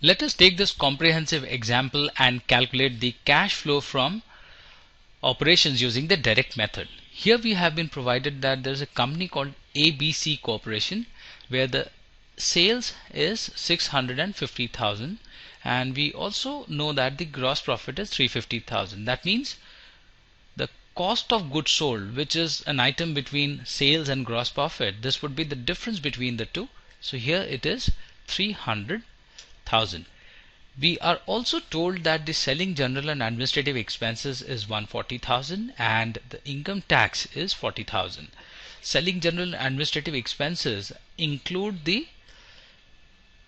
Let us take this comprehensive example and calculate the cash flow from operations using the direct method. Here we have been provided that there is a company called ABC Corporation where the sales is 650,000 and we also know that the gross profit is 350,000. That means the cost of goods sold, which is an item between sales and gross profit, this would be the difference between the two. So here it is 300,000. We are also told that the selling general and administrative expenses is 140,000 and the income tax is 40,000. Selling general and administrative expenses include the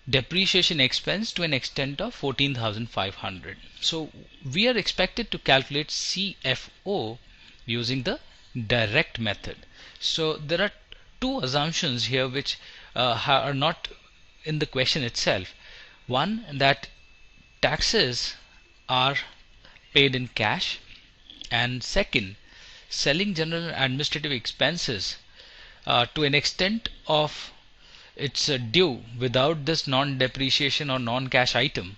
depreciation expense to an extent of 14,500. So we are expected to calculate CFO using the direct method. So there are two assumptions here which are not in the question itself. One, that taxes are paid in cash, and second, selling general and administrative expenses to an extent of it's due without this non-depreciation or non-cash item,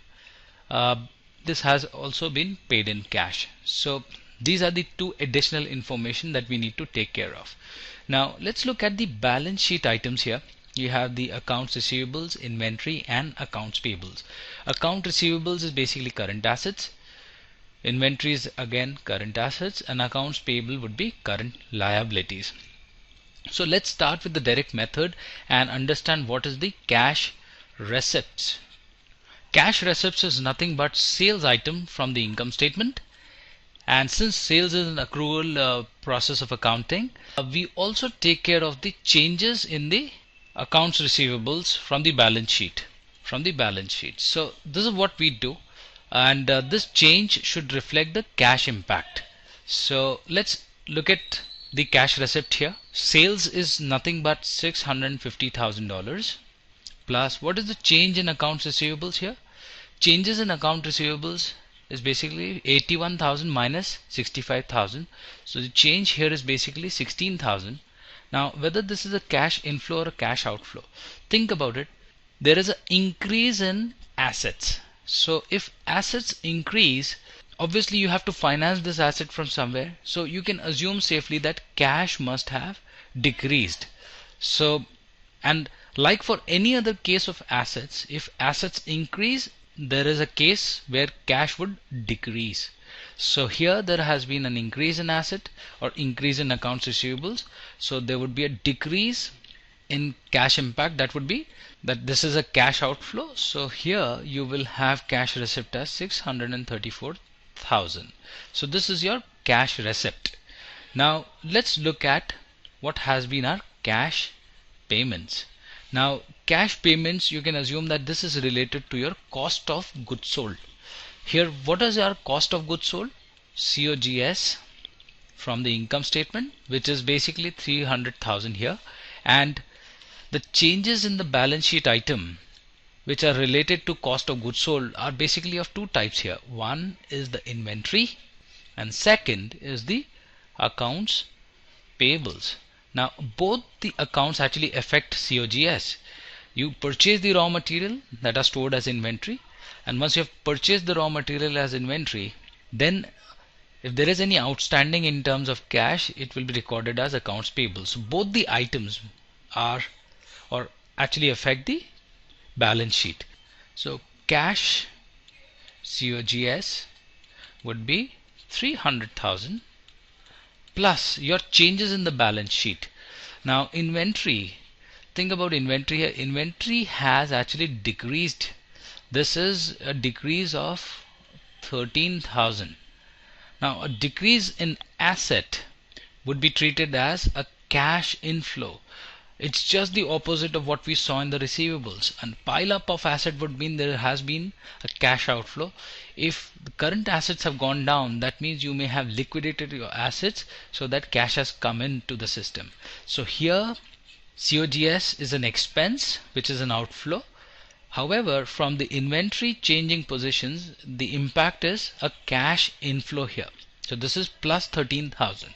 this has also been paid in cash. So these are the two additional information that we need to take care of. Now let's look at the balance sheet items here. You have the accounts receivables, inventory and accounts payables. Account receivables is basically current assets, inventory is again current assets, and accounts payable would be current liabilities. So let's start with the direct method and understand what is the cash receipts. Cash receipts is nothing but sales item from the income statement, and since sales is an accrual process of accounting, we also take care of the changes in the accounts receivables from the balance sheet. So this is what we do, and this change should reflect the cash impact. So let's look at the cash receipt here. Sales is nothing but $650,000 plus what is the change in accounts receivables here? Changes in account receivables is basically 81,000 minus 65,000. So the change here is basically 16,000. Now whether this is a cash inflow or a cash outflow, think about it. There is an increase in assets. So if assets increase, obviously you have to finance this asset from somewhere. So you can assume safely that cash must have decreased. So, and like for any other case of assets, if assets increase, there is a case where cash would decrease. So here there has been an increase in asset or increase in accounts receivables, so there would be a decrease in cash impact. That would be that this is a cash outflow. So here you will have cash receipt as 634,000. So this is your cash receipt. Now let's look at what has been our cash payments. Now cash payments, you can assume that this is related to your cost of goods sold. Here what is our cost of goods sold? COGS from the income statement, which is basically 300,000 here, and the changes in the balance sheet item which are related to cost of goods sold are basically of two types here. One is the inventory and second is the accounts payables. Now both the accounts actually affect COGS. You purchase the raw material that are stored as inventory, and once you have purchased the raw material as inventory, then if there is any outstanding in terms of cash, it will be recorded as accounts payable. So both the items are or actually affect the balance sheet. So cash COGS would be 300,000 plus your changes in the balance sheet. Now inventory, think about inventory here. Inventory has actually decreased. This is a decrease of 13,000. Now a decrease in asset would be treated as a cash inflow. It's just the opposite of what we saw in the receivables. And pile up of asset would mean there has been a cash outflow. If the current assets have gone down, that means you may have liquidated your assets so that cash has come into the system. So here COGS is an expense which is an outflow. However, from the inventory changing positions, the impact is a cash inflow here. So this is plus 13,000.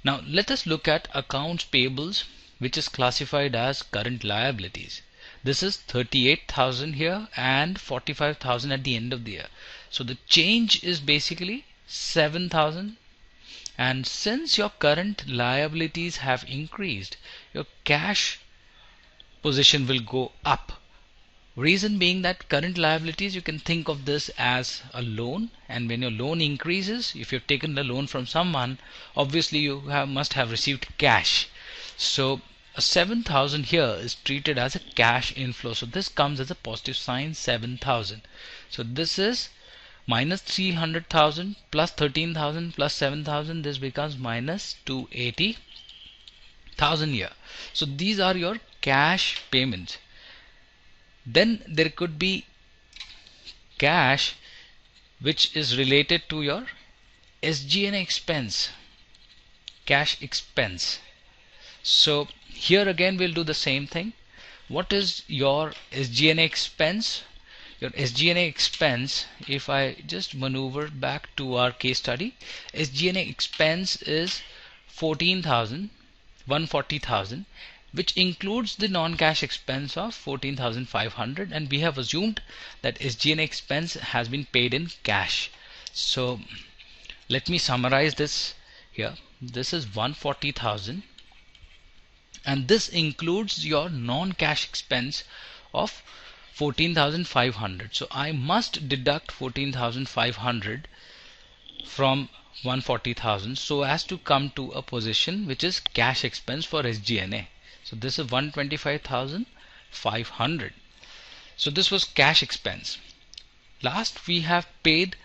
Now let us look at accounts payables, which is classified as current liabilities. This is 38,000 here and 45,000 at the end of the year. So the change is basically 7,000. And since your current liabilities have increased, your cash position will go up. Reason being that current liabilities, you can think of this as a loan, and when your loan increases, if you've taken the loan from someone, obviously you must have received cash. So a 7,000 here is treated as a cash inflow. So this comes as a positive sign, 7,000. So this is minus 300,000 plus 13,000 plus 7,000. This becomes minus 280,000 here. So these are your cash payments. Then there could be cash which is related to your SG&A expense, cash expense. So here again we'll do the same thing. What is your SG&A expense? Your SG&A expense, if I just maneuver back to our case study, SG&A expense is 14,000, 140,000, which includes the non-cash expense of 14,500, and we have assumed that SG&A expense has been paid in cash. So let me summarize this here. This is 140,000, and this includes your non-cash expense of 14,500. So I must deduct 14,500 from 140,000 so as to come to a position which is cash expense for SG&A. So this is 125,500. So this was cash expense. Last, we have paid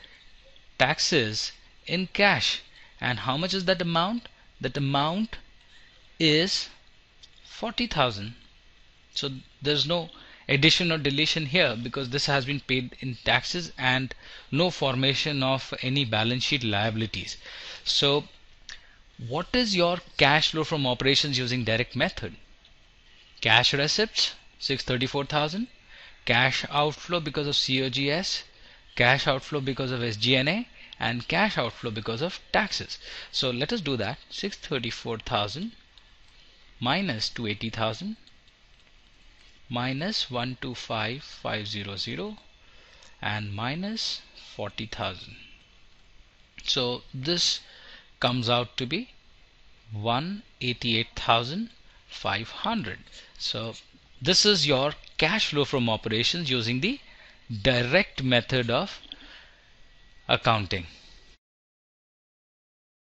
taxes in cash. And how much is that amount? That amount is 40,000. So there's no addition or deletion here because this has been paid in taxes and no formation of any balance sheet liabilities. So what is your cash flow from operations using direct method? Cash receipts 634,000, cash outflow because of COGS, cash outflow because of SG&A, and cash outflow because of taxes. So let us do that. 634,000 minus 280,000 minus 125,500 and minus 40,000. So this comes out to be 188,500. So this is your cash flow from operations using the direct method of accounting.